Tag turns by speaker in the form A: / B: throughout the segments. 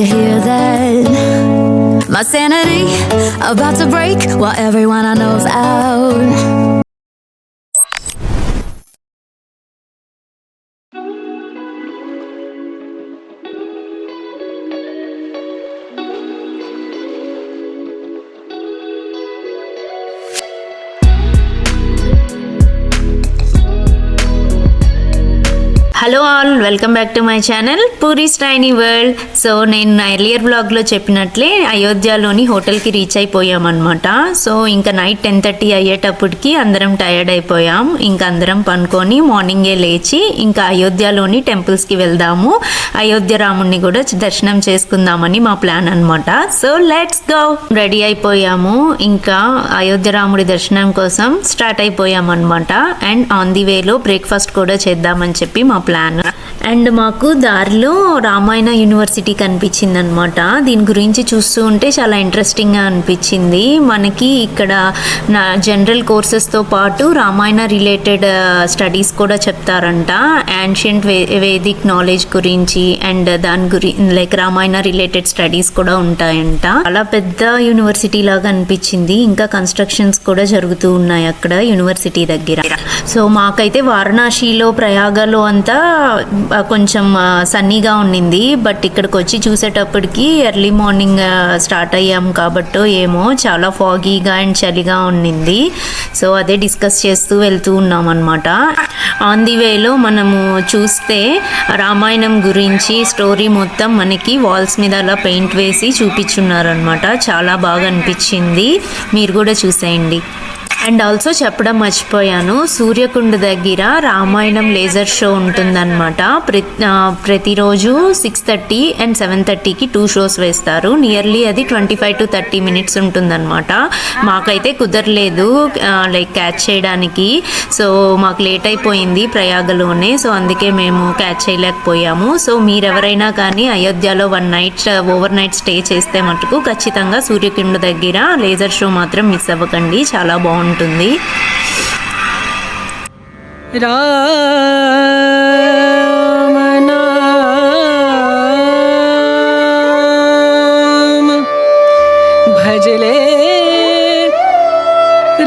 A: you hear that? My sanity about to break while everyone I know's out.
B: Hello all, welcome back to my channel puris tiny world. So నేను నా earlier బ్లాగ్లో చెప్పినట్లే అయోధ్యలోని హోటల్కి reach అయిపోయామన్నమాట. So ఇంకా night 10:30 అయ్యేటప్పటికి అందరం tired అయిపోయాం. ఇంకా అందరం పనుకొని మార్నింగే లేచి ఇంకా అయోధ్యలోని టెంపుల్స్కి వెళ్దాము, అయోధ్య రాముడిని కూడా దర్శనం చేసుకుందామని మా ప్లాన్ అనమాట. So let's go. రెడీ అయిపోయాము, ఇంకా అయోధ్య రాముడి దర్శనం కోసం స్టార్ట్ అయిపోయామన్నమాట. అండ్ ఆన్ ది వేలో బ్రేక్ఫాస్ట్ కూడా చేద్దామని చెప్పి మా ప్లాన్. అండ్ మాకు దారిలో రామాయణ యూనివర్సిటీ కనిపించింది అనమాట. దీని గురించి చూస్తూ ఉంటే చాలా ఇంట్రెస్టింగ్గా అనిపించింది. మనకి ఇక్కడ నా జనరల్ కోర్సెస్తో పాటు రామాయణ రిలేటెడ్ స్టడీస్ కూడా చెప్తారంట. యాన్షియంట్ వేదిక్ నాలెడ్జ్ గురించి అండ్ దాని లైక్ రామాయణ రిలేటెడ్ స్టడీస్ కూడా ఉంటాయంట. చాలా పెద్ద యూనివర్సిటీ లాగా అనిపించింది. ఇంకా కన్స్ట్రక్షన్స్ కూడా జరుగుతూ ఉన్నాయి అక్కడ యూనివర్సిటీ దగ్గర. సో మాకైతే వారణాసిలో ప్రయాగలో అంతా కొంచెం సన్నీగా ఉండింది. బట్ ఇక్కడికి వచ్చి చూసేటప్పటికి ఎర్లీ మార్నింగ్ స్టార్ట్ అయ్యాం కాబట్టో ఏమో చాలా ఫాగీగా అండ్ చలిగా ఉండింది. సో అదే డిస్కస్ చేస్తూ వెళ్తూ ఉన్నాం అనమాట. ఆన్ ది వేలో మనము చూస్తే రామాయణం గురించి స్టోరీ మొత్తం మనకి వాల్స్ మీద అలా పెయింట్ వేసి చూపించున్నారనమాట. చాలా బాగా అనిపించింది, మీరు కూడా చూసేయండి. అండ్ ఆల్సో చెప్పడం మర్చిపోయాను, సూర్యకుండ దగ్గర రామాయణం లేజర్ షో ఉంటుందన్నమాట. ప్రతిరోజు 6:30 అండ్ 7:30కి 2 షోస్ వేస్తారు. నియర్లీ అది 25 to 30 minutes ఉంటుందన్నమాట. మాకైతే కుదరలేదు లైక్ క్యాచ్ చేయడానికి. సో మాకు లేట్ అయిపోయింది ప్రయాగలోనే. సో అందుకే మేము క్యాచ్ చేయలేకపోయాము. సో మీరెవరైనా కానీ అయోధ్యలో ఓవర్ నైట్ స్టే చేస్తే మటుకు ఖచ్చితంగా సూర్యకుండ దగ్గర లేజర్ షో మాత్రం మిస్ అవ్వకండి, చాలా బాగుంటుంది.
C: राम नाम भजले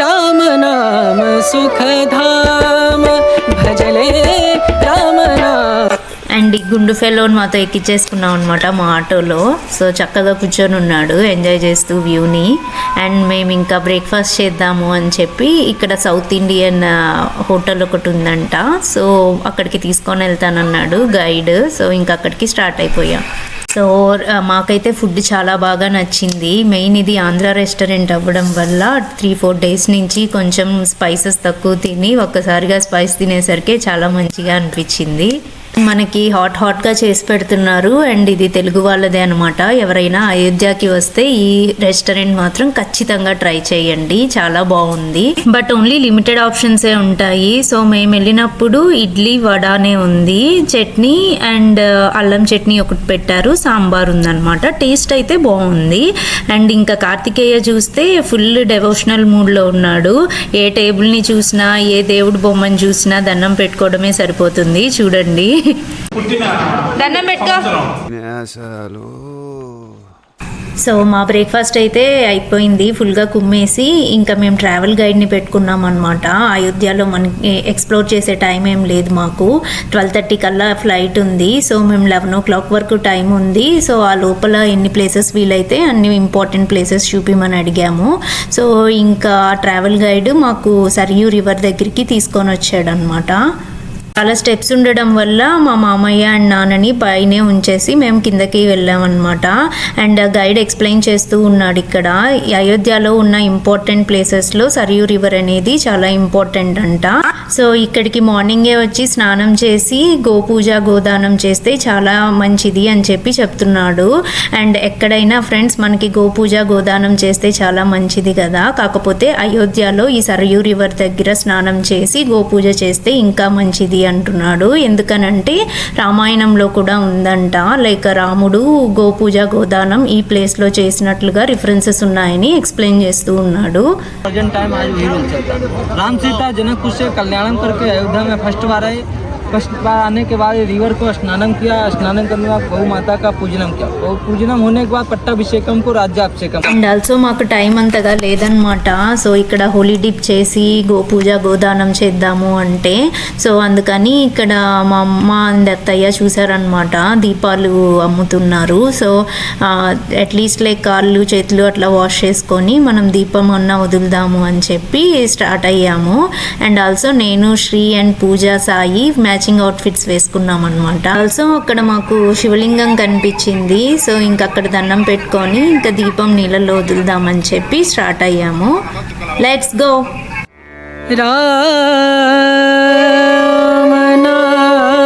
C: राम नाम सुखधाम भजले राम नाम.
B: అండ్ ఈ గుండు ఫెలోని మాతో ఎక్కించేసుకున్నాం అనమాట మా ఆటోలో. సో చక్కగా కూర్చొని ఉన్నాడు ఎంజాయ్ చేస్తూ వ్యూని. అండ్ మేము ఇంకా బ్రేక్ఫాస్ట్ చేద్దాము అని చెప్పి ఇక్కడ సౌత్ ఇండియన్ హోటల్ ఒకటి ఉందంట. సో అక్కడికి తీసుకొని వెళ్తానన్నాడు గైడ్. సో ఇంకా అక్కడికి స్టార్ట్ అయిపోయాం. సో మాకైతే ఫుడ్ చాలా బాగా నచ్చింది. మెయిన్ ఇది ఆంధ్ర రెస్టారెంట్ అవ్వడం వల్ల 3-4 days నుంచి కొంచెం స్పైసెస్ తక్కువ తిని ఒక్కసారిగా స్పైస్ తినేసరికి చాలా మంచిగా అనిపించింది. మనకి హాట్గా చేసి పెడుతున్నారు. అండ్ ఇది తెలుగు వాళ్ళదే అనమాట. ఎవరైనా అయోధ్యకి వస్తే ఈ రెస్టారెంట్ మాత్రం ఖచ్చితంగా ట్రై చేయండి, చాలా బాగుంది. బట్ ఓన్లీ లిమిటెడ్ ఆప్షన్సే ఉంటాయి. సో మేము వెళ్ళినప్పుడు ఇడ్లీ వడానే ఉంది, చట్నీ అండ్ అల్లం చట్నీ ఒకటి పెట్టారు, సాంబార్ ఉందన్నమాట. టేస్ట్ అయితే బాగుంది. అండ్ ఇంకా కార్తికేయ చూస్తే ఫుల్ డెవోషనల్ మూడ్లో ఉన్నాడు. ఏ టేబుల్ని చూసినా ఏ దేవుడి బొమ్మని చూసినా దండం పెట్టుకోవడమే సరిపోతుంది. చూడండి, దండం పెట్టుకో. సో మా బ్రేక్ఫాస్ట్ అయితే అయిపోయింది, ఫుల్గా కుమ్మేసి ఇంకా మేము ట్రావెల్ గైడ్ని పెట్టుకున్నాం అనమాట. అయోధ్యలో మనకి ఎక్స్ప్లోర్ చేసే టైం ఏం లేదు మాకు. 12:30 కల్లా ఫ్లైట్ ఉంది. సో మేము 11 o'clock వరకు టైం ఉంది. సో ఆ లోపల ఎన్ని ప్లేసెస్ వీలైతే అన్ని ఇంపార్టెంట్ ప్లేసెస్ చూపిమని అడిగాము. సో ఇంకా ట్రావెల్ గైడ్ మాకు సరియూ రివర్ దగ్గరికి తీసుకొని వచ్చాడు అనమాట. చాలా స్టెప్స్ ఉండడం వల్ల మా మామయ్య అండ్ నాన్నని పైనే ఉంచేసి మేము కిందకి వెళ్ళామన్నమాట. అండ్ గైడ్ ఎక్స్ప్లెయిన్ చేస్తూ ఉన్నాడు, ఇక్కడ అయోధ్యలో ఉన్న ఇంపార్టెంట్ ప్లేసెస్లో సరియూ రివర్ అనేది చాలా ఇంపార్టెంట్ అంట. సో ఇక్కడికి మార్నింగే వచ్చి స్నానం చేసి గోపూజ గోదానం చేస్తే చాలా మంచిది అని చెప్పి చెప్తున్నాడు. అండ్ ఎక్కడైనా ఫ్రెండ్స్ మనకి గోపూజ గోదానం చేస్తే చాలా మంచిది కదా, కాకపోతే అయోధ్యలో ఈ సరియూ రివర్ దగ్గర స్నానం చేసి గోపూజ చేస్తే ఇంకా మంచిది అంటున్నాడు. ఎందుకనంటే రామాయణంలో కూడా ఉందంట, లైక్ రాముడు గోపూజ గోదానం ఈ ప్లేస్లో చేసినట్లుగా రిఫరెన్సెస్ ఉన్నాయని ఎక్స్ప్లెయిన్ చేస్తూ ఉన్నాడు.
C: राम सीता जनकपुर से कल्याणम करके अयोध्या में फर्स्ट बार आए फर्स्ट बार आने के बाद रिवर को स्नानम किया, स्नानम करने के बाद गौ माता का पूजनम किया, और पूजनम होने के बाद पट्टाभिषेकम को राज्याभिषेकम।
B: అండ్ ఆల్సో మాకు టైం అంతగా లేదనమాట. సో ఇక్కడ హోలీ డిప్ చేసి గోపూజ గోదానం చేద్దాము అంటే, సో అందుకని ఇక్కడ మా అమ్మ అండ్ అత్తయ్య చూసారనమాట, దీపాలు అమ్ముతున్నారు. సో అట్లీస్ట్ లైక్ కాళ్ళు చేతులు అట్లా వాష్ చేసుకొని మనం దీపం అన్న వదులుదాము అని చెప్పి స్టార్ట్ అయ్యాము. అండ్ ఆల్సో నేను Sri and Pooja Sai matching outfits వేసుకున్నాం అనమాట. ఆల్సో అక్కడ మాకు శివలింగం కనిపించింది. సో ఇంకా అక్కడ దండం పెట్టుకొని ఇంకా దీపం నీళ్ళలో వదులుదామని చెప్పి స్టార్ట్ అయ్యాము. Let's go.
C: राम नाम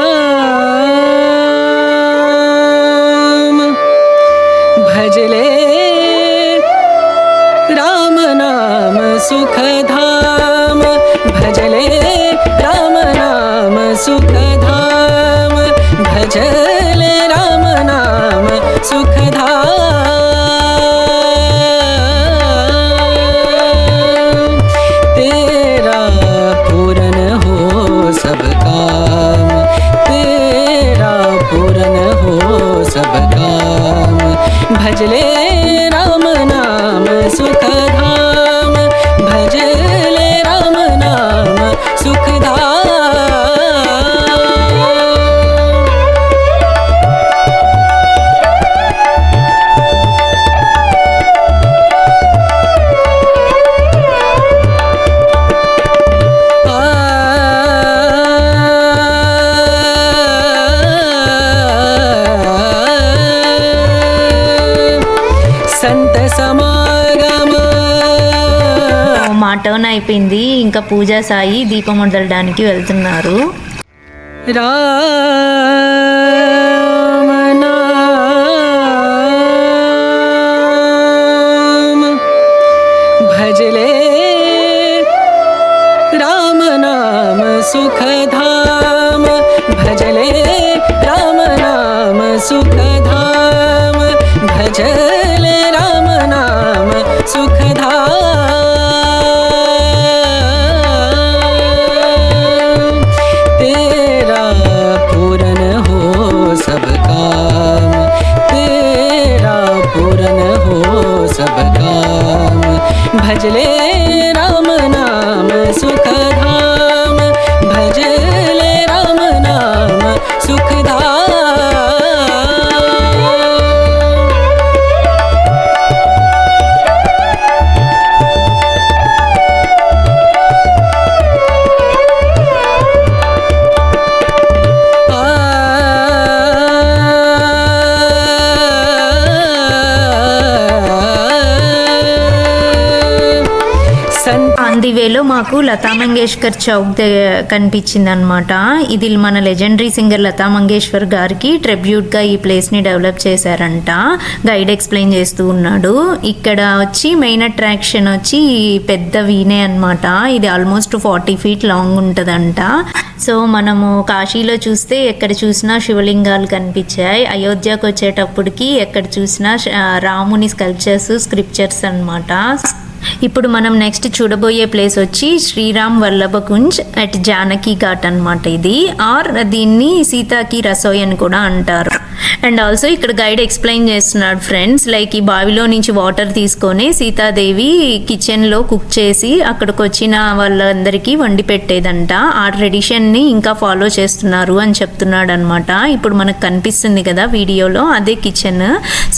C: भजले, राम नाम सुख धाम भजले, राम नाम सुख धाम भजले, राम नाम सुख धाम। तेरा पूरन हो सब काम, तेरा पूरन हो सब काम भजले, राम नाम सुख धाम भजले, राम नाम सुख धाम। संत समागम
B: మా టర్న్ అయిపోయింది. ఇంకా పూజ సాయి దీపం వదలడానికి వెళ్తున్నారు.
C: राम नाम भजले, राम नाम सुख धाम भजले, राम नाम सुख धाम भजले, राम नाम सुख धाम। तेरा पूरन हो सब काम, तेरा पूरन हो सब काम भजले, राम नाम सुख धाम भजले, राम नाम सुख धाम।
B: ఆన్ ది వేలో మాకు లతా మంగేష్కర్ చౌక్ కనిపించింది అనమాట. ఇది మన లెజెండరీ సింగర్ లతా మంగేష్కర్ గారికి ట్రిబ్యూట్గా ఈ ప్లేస్ని డెవలప్ చేశారంట. గైడ్ ఎక్స్ప్లెయిన్ చేస్తూ ఉన్నాడు. ఇక్కడ వచ్చి మెయిన్ అట్రాక్షన్ వచ్చి పెద్ద వీణే అనమాట. ఇది ఆల్మోస్ట్ 40 feet లాంగ్ ఉంటుందంట. సో మనము కాశీలో చూస్తే ఎక్కడ చూసినా శివలింగాలు కనిపించాయి. అయోధ్యకు వచ్చేటప్పటికి ఎక్కడ చూసినా రాముని స్కల్ప్చర్స్ స్క్రిప్చర్స్ అనమాట. ఇప్పుడు మనం నెక్స్ట్ చూడబోయే ప్లేస్ వచ్చి శ్రీరామ్ వల్లభ కుంజ్ అట్ జానకి ఘాట్ అనమాట. ఇది ఆర్ దీన్ని సీతాకి రసోయ్ అని కూడా అంటారు. అండ్ ఆల్సో ఇక్కడ గైడ్ ఎక్స్ప్లెయిన్ చేస్తున్నాడు ఫ్రెండ్స్, లైక్ ఈ బావిలో నుంచి వాటర్ తీసుకొని సీతాదేవి కిచెన్లో కుక్ చేసి అక్కడికి వచ్చిన వాళ్ళందరికీ వండి పెట్టేదంట. ఆ ట్రెడిషన్ని ఇంకా ఫాలో చేస్తున్నారు అని చెప్తున్నాడు అనమాట. ఇప్పుడు మనకు కనిపిస్తుంది కదా వీడియోలో, అదే కిచెన్.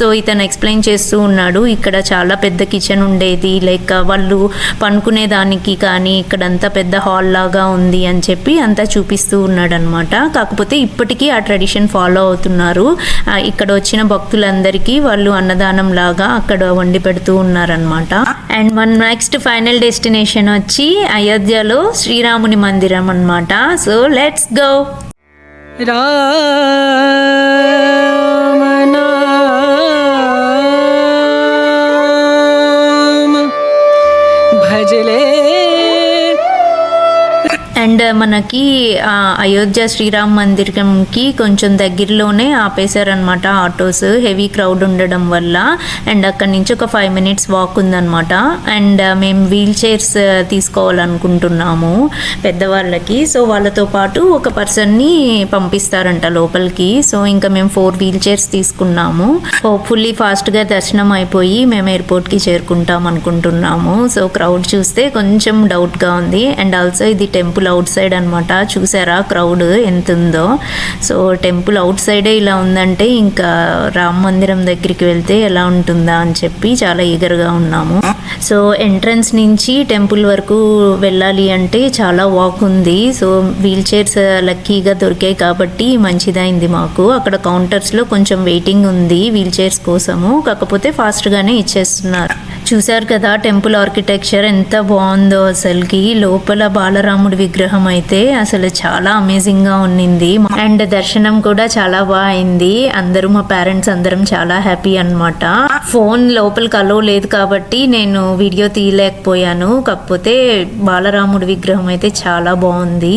B: సో ఇతను ఎక్స్ప్లెయిన్ చేస్తూ ఉన్నాడు. ఇక్కడ చాలా పెద్ద కిచెన్ ఉండేది, లైక్ వాళ్ళు పనుకునే దానికి కానీ ఇక్కడంతా పెద్ద హాల్ లాగా ఉంది అని చెప్పి అంతా చూపిస్తూ ఉన్నాడు అనమాట. కాకపోతే ఇప్పటికీ ఆ ట్రెడిషన్ ఫాలో అవుతున్నారు. ఇక్కడ వచ్చిన భక్తులందరికీ వాళ్ళు అన్నదానం లాగా అక్కడ వండి పెడుతూ ఉన్నారనమాట. అండ్ మన నెక్స్ట్ ఫైనల్ డెస్టినేషన్ వచ్చి అయోధ్యలో శ్రీరాముని మందిరం అనమాట. So let's go.
C: राम नाम भजले।
B: అండ్ మనకి అయోధ్య శ్రీరామ్ మందిరంకి కొంచెం దగ్గరలోనే ఆపేశారనమాట ఆటోస్, హెవీ క్రౌడ్ ఉండడం వల్ల. అండ్ అక్కడి నుంచి ఒక 5 minutes వాక్ ఉందన్నమాట. అండ్ మేము వీల్ చైర్స్ తీసుకోవాలనుకుంటున్నాము పెద్దవాళ్ళకి. సో వాళ్ళతో పాటు ఒక పర్సన్ని పంపిస్తారంట లోపలికి. సో ఇంకా మేము 4 వీల్ చైర్స్ తీసుకున్నాము. హోప్ఫుల్లీ ఫాస్ట్గా దర్శనం అయిపోయి మేము ఎయిర్పోర్ట్కి చేరుకుంటాం అనుకుంటున్నాము. సో క్రౌడ్ చూస్తే కొంచెం డౌట్గా ఉంది. అండ్ ఆల్సో ఇది టెంపుల్ అవుట్ సైడ్ అనమాట. చూసారా క్రౌడ్ ఎంత ఉందో. సో టెంపుల్ అవుట్ సైడే ఇలా ఉందంటే ఇంకా రామ మందిరం దగ్గరికి వెళ్తే ఎలా ఉంటుందా అని చెప్పి చాలా ఈగర్గా ఉన్నాము. సో ఎంట్రన్స్ నుంచి టెంపుల్ వరకు వెళ్ళాలి అంటే చాలా వాక్ ఉంది. సో వీల్ చైర్స్ లక్కీగా దొరికాయి కాబట్టి మంచిదైంది మాకు. అక్కడ కౌంటర్స్లో కొంచెం వెయిటింగ్ ఉంది వీల్ చైర్స్ కోసము, కాకపోతే ఫాస్ట్గానే ఇచ్చేస్తున్నారు. చూసారు కదా టెంపుల్ ఆర్కిటెక్చర్ ఎంత బాగుందో అసలుకి. లోపల బాలరాముడి విగ్రహం అయితే అసలు చాలా అమేజింగ్గా ఉన్నింది. అండ్ దర్శనం కూడా చాలా బాగా అయింది. అందరూ మా పేరెంట్స్ అందరం చాలా హ్యాపీ అన్నమాట. ఫోన్ లోపలికి అలో లేదు కాబట్టి నేను వీడియో తీయలేకపోయాను. కాకపోతే బాలరాముడి విగ్రహం అయితే చాలా బాగుంది.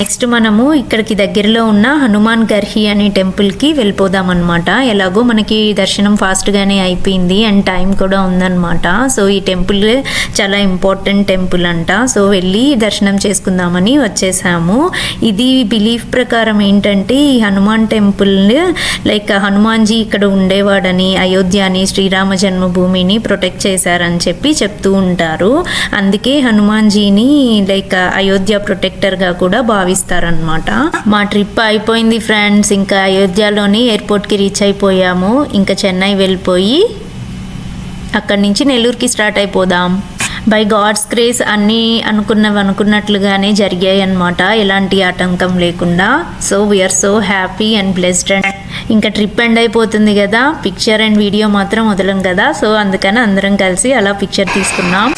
B: నెక్స్ట్ మనము ఇక్కడికి దగ్గరలో ఉన్న హనుమాన్ గర్హి అనే టెంపుల్కి వెళ్ళిపోదాం అనమాట. ఎలాగో మనకి దర్శనం ఫాస్ట్గానే అయిపోయింది అండ్ టైం కూడా ఉందన్నమాట. సో ఈ టెంపుల్ చాలా ఇంపార్టెంట్ టెంపుల్ అంట. సో వెళ్ళి దర్శనం చేసుకుందామని వచ్చేసాము. ఇది బిలీఫ్ ప్రకారం ఏంటంటే ఈ హనుమాన్ టెంపుల్ లైక్ హనుమాన్జీ ఇక్కడ ఉండేవాడని, అయోధ్యని, శ్రీరామ జన్మభూమిని ప్రొటెక్ట్ చేశారని చెప్పి చెప్తూ ఉంటారు. అందుకే హనుమాన్జీని లైక్ అయోధ్య ప్రొటెక్టర్గా కూడా భావిస్తారనమాట. మా ట్రిప్ అయిపోయింది ఫ్రెండ్స్. ఇంకా అయోధ్యలోని ఎయిర్పోర్ట్కి రీచ్ అయిపోయాము. ఇంకా చెన్నై వెళ్ళిపోయి అక్కడి నుంచి నెల్లూరుకి స్టార్ట్ అయిపోదాం. బై గాడ్స్ గ్రేస్ అన్నీ అనుకున్నట్లుగానే జరిగాయి అన్నమాట, ఎలాంటి ఆటంకం లేకుండా. So we are so happy and blessed. And ఇంకా ట్రిప్ ఎండ్ అయిపోతుంది కదా, పిక్చర్ అండ్ వీడియో మాత్రం వదలం కదా. సో అందుకని అందరం కలిసి అలా పిక్చర్ తీసుకున్నాం.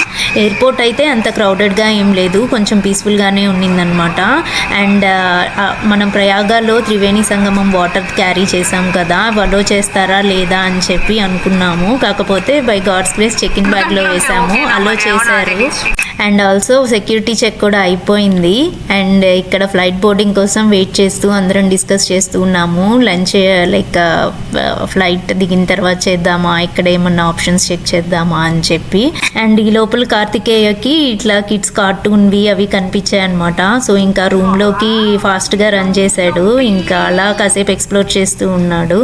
B: ఎయిర్పోర్ట్ అయితే అంత క్రౌడెడ్గా ఏం లేదు, కొంచెం పీస్ఫుల్గానే ఉన్నిందనమాట. అండ్ మనం ప్రయాగాలో త్రివేణి సంగమం వాటర్ క్యారీ చేసాం కదా, అలో చేస్తారా లేదా అని చెప్పి అనుకున్నాము. కాకపోతే by God's grace check in బ్యాగ్లో వేసాము, అలో చేశారు. అండ్ ఆల్సో సెక్యూరిటీ చెక్ కూడా అయిపోయింది. అండ్ ఇక్కడ ఫ్లైట్ బోర్డింగ్ కోసం వెయిట్ చేస్తూ అందరం డిస్కస్ చేస్తూ ఉన్నాము. లంచ్ లైక్ ఫ్లైట్ దిగిన తర్వాత చేద్దామా, ఇక్కడ ఏమన్నా ఆప్షన్స్ చెక్ చేద్దామా అని చెప్పి. అండ్ ఈ లోపల కార్తికేయకి ఇట్లా కిడ్స్ కార్టూన్వి అవి కనిపించాయి అనమాట. సో ఇంకా రూమ్లోకి ఫాస్ట్గా రన్ చేశాడు. ఇంకా అలా కాసేపు ఎక్స్ప్లోర్ చేస్తూ ఉన్నాడు.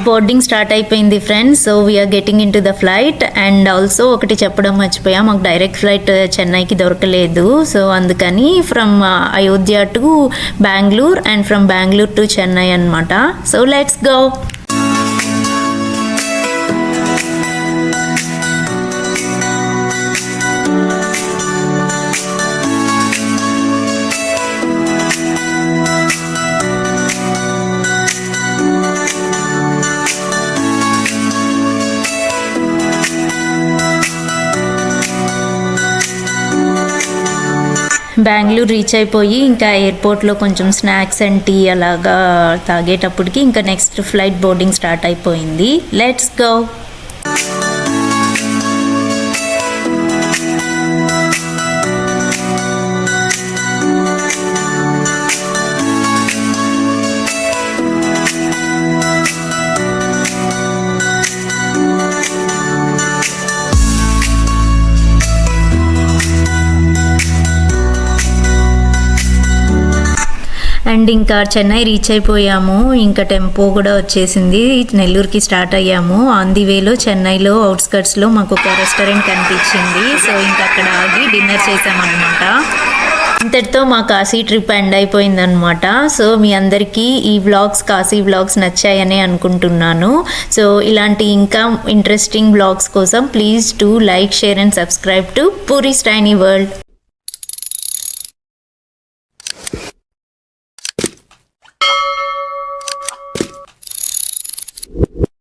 B: బోర్డింగ్ స్టార్ట్ అయిపోయింది friends. So we are getting into the flight. And also ఒకటి చెప్పడం మర్చిపోయా, మాకు డైరెక్ట్ ఫ్లైట్ చెన్నైకి దొరకలేదు. సో అందుకని from Ayodhya to Bengaluru and from Bengaluru to Chennai అనమాట. So let's go. Bengaluru reach అయిపోయి ఇంకా ఎయిర్పోర్ట్లో కొంచెం స్నాక్స్ అండ్ టీ అలాగా తాగేటప్పటికి ఇంకా నెక్స్ట్ ఫ్లైట్ బోర్డింగ్ స్టార్ట్ అయిపోయింది. Let's go. అండ్ ఇంకా చెన్నై రీచ్ అయిపోయాము. ఇంకా టెంపో కూడా వచ్చేసింది. నెల్లూరుకి స్టార్ట్ అయ్యాము. ఆన్ ది వేలో చెన్నైలో అవుట్స్కట్స్లో మాకు ఒక రెస్టారెంట్ కనిపించింది. సో ఇంకా అక్కడ ఆగి డిన్నర్ చేసామన్నమాట. ఇంతటితో మా కాశీ ట్రిప్ ఎండ్ అయిపోయిందనమాట. సో మీ అందరికీ ఈ వ్లాగ్స్ కాశీ వ్లాగ్స్ నచ్చాయని అనుకుంటున్నాను. సో ఇలాంటి ఇంకా ఇంట్రెస్టింగ్ వ్లాగ్స్ కోసం please to like, share and subscribe to puris tiny world.